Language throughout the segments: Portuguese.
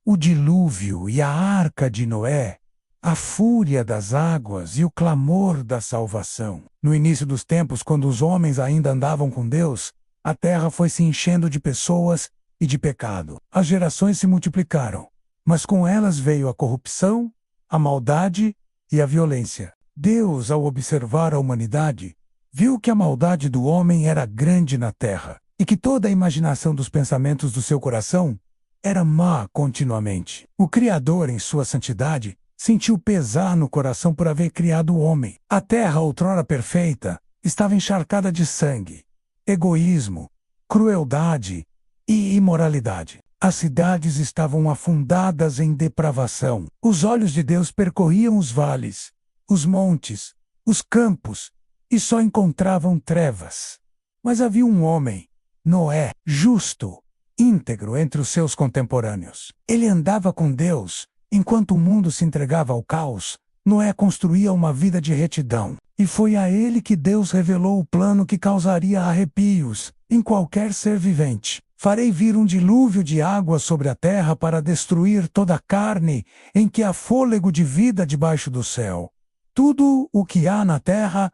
O dilúvio e a arca de Noé, a fúria das águas e o clamor da salvação. No início dos tempos, quando os homens ainda andavam com Deus, a terra foi se enchendo de pessoas e de pecado. As gerações se multiplicaram, mas com elas veio a corrupção, a maldade e a violência. Deus, ao observar a humanidade, viu que a maldade do homem era grande na terra e que toda a imaginação dos pensamentos do seu coração era má continuamente. O Criador, em sua santidade, sentiu pesar no coração por haver criado o homem. A terra, outrora perfeita, estava encharcada de sangue, egoísmo, crueldade e imoralidade. As cidades estavam afundadas em depravação. Os olhos de Deus percorriam os vales, os montes, os campos, e só encontravam trevas. Mas havia um homem, Noé, justo, íntegro entre os seus contemporâneos. Ele andava com Deus. Enquanto o mundo se entregava ao caos, Noé construía uma vida de retidão. E foi a ele que Deus revelou o plano que causaria arrepios em qualquer ser vivente. Farei vir um dilúvio de água sobre a terra para destruir toda a carne em que há fôlego de vida debaixo do céu. Tudo o que há na terra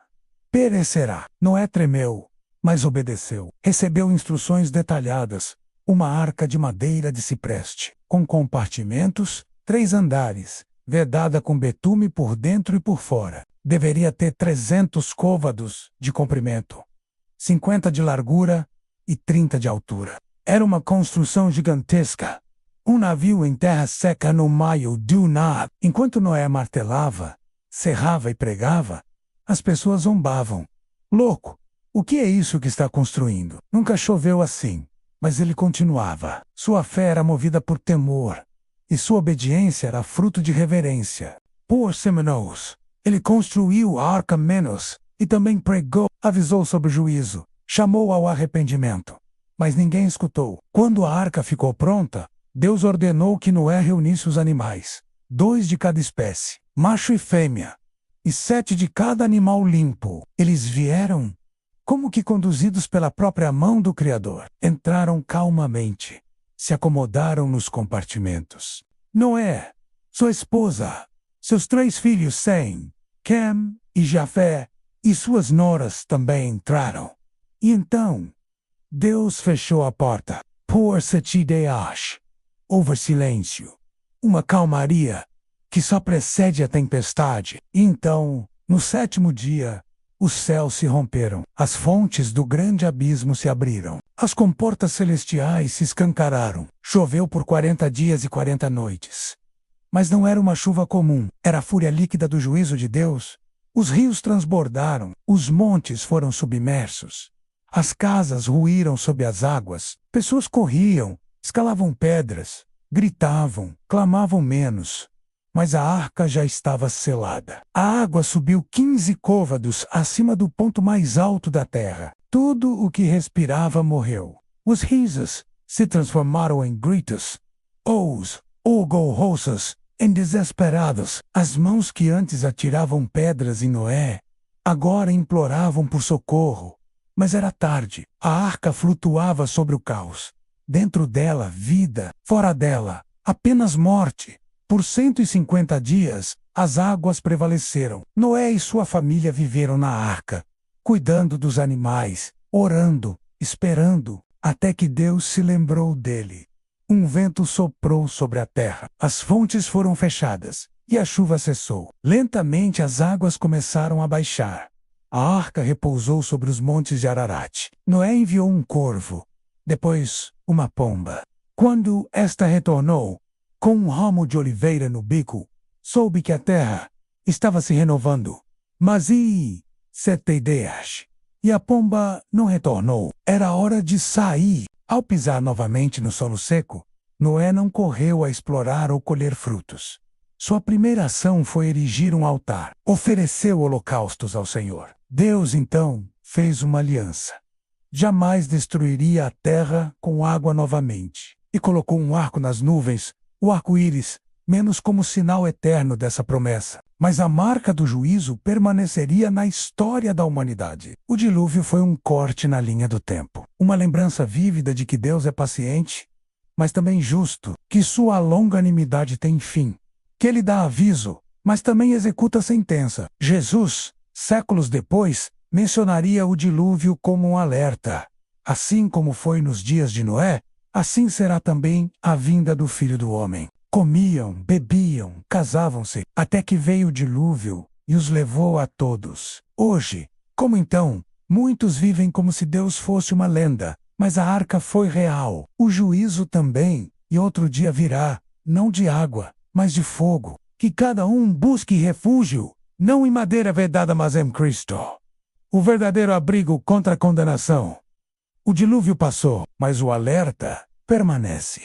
perecerá. Noé tremeu, mas obedeceu. Recebeu instruções detalhadas, uma arca de madeira de cipreste, com compartimentos, 3 andares, vedada com betume por dentro e por fora. Deveria ter 300 côvados de comprimento, 50 de largura e 30 de altura. Era uma construção gigantesca. Um navio em terra seca no meio do nada. Enquanto Noé martelava, serrava e pregava, as pessoas zombavam. Louco, o que é isso que está construindo? Nunca choveu assim. Mas ele continuava. Sua fé era movida por temor, e sua obediência era fruto de reverência. Por Semenos, ele construiu a arca Menos, e também pregou, avisou sobre o juízo, chamou ao arrependimento. Mas ninguém escutou. Quando a arca ficou pronta, Deus ordenou que Noé reunisse os animais, 2 de cada espécie, macho e fêmea, e 7 de cada animal limpo. Eles vieram como que conduzidos pela própria mão do Criador. Entraram calmamente, se acomodaram nos compartimentos. Noé, sua esposa, seus 3 filhos Sem, Cam e Jafé, e suas noras também entraram. E então, Deus fechou a porta. Por Setideash, houve silêncio, uma calmaria que só precede a tempestade. E então, no 7º dia, os céus se romperam, as fontes do grande abismo se abriram, as comportas celestiais se escancararam. Choveu por 40 dias e 40 noites. Mas não era uma chuva comum, era a fúria líquida do juízo de Deus. Os rios transbordaram, os montes foram submersos, as casas ruíram sob as águas, pessoas corriam, escalavam pedras, gritavam, clamavam menos. Mas a arca já estava selada. A água subiu 15 côvados acima do ponto mais alto da terra. Tudo o que respirava morreu. Os risos se transformaram em gritos. Os horrorosos e desesperados. As mãos que antes atiravam pedras em Noé, agora imploravam por socorro. Mas era tarde. A arca flutuava sobre o caos. Dentro dela, vida. Fora dela, apenas morte. Por 150 dias, as águas prevaleceram. Noé e sua família viveram na arca, cuidando dos animais, orando, esperando, até que Deus se lembrou dele. Um vento soprou sobre a terra. As fontes foram fechadas, e a chuva cessou. Lentamente as águas começaram a baixar. A arca repousou sobre os montes de Ararat. Noé enviou um corvo, depois uma pomba. Quando esta retornou, com um ramo de oliveira no bico, soube que a terra estava se renovando. Mas Seteideash, e a pomba não retornou. Era hora de sair. Ao pisar novamente no solo seco, Noé não correu a explorar ou colher frutos. Sua primeira ação foi erigir um altar. Ofereceu holocaustos ao Senhor. Deus, então, fez uma aliança. Jamais destruiria a terra com água novamente. E colocou um arco nas nuvens, o arco-íris, menos como sinal eterno dessa promessa. Mas a marca do juízo permaneceria na história da humanidade. O dilúvio foi um corte na linha do tempo. Uma lembrança vívida de que Deus é paciente, mas também justo, que sua longanimidade tem fim, que ele dá aviso, mas também executa a sentença. Jesus, séculos depois, mencionaria o dilúvio como um alerta. Assim como foi nos dias de Noé, assim será também a vinda do Filho do Homem. Comiam, bebiam, casavam-se, até que veio o dilúvio e os levou a todos. Hoje, como então, muitos vivem como se Deus fosse uma lenda, mas a arca foi real. O juízo também, e outro dia virá, não de água, mas de fogo. Que cada um busque refúgio, não em madeira vedada, mas em Cristo. O verdadeiro abrigo contra a condenação. O dilúvio passou, mas o alerta permanece.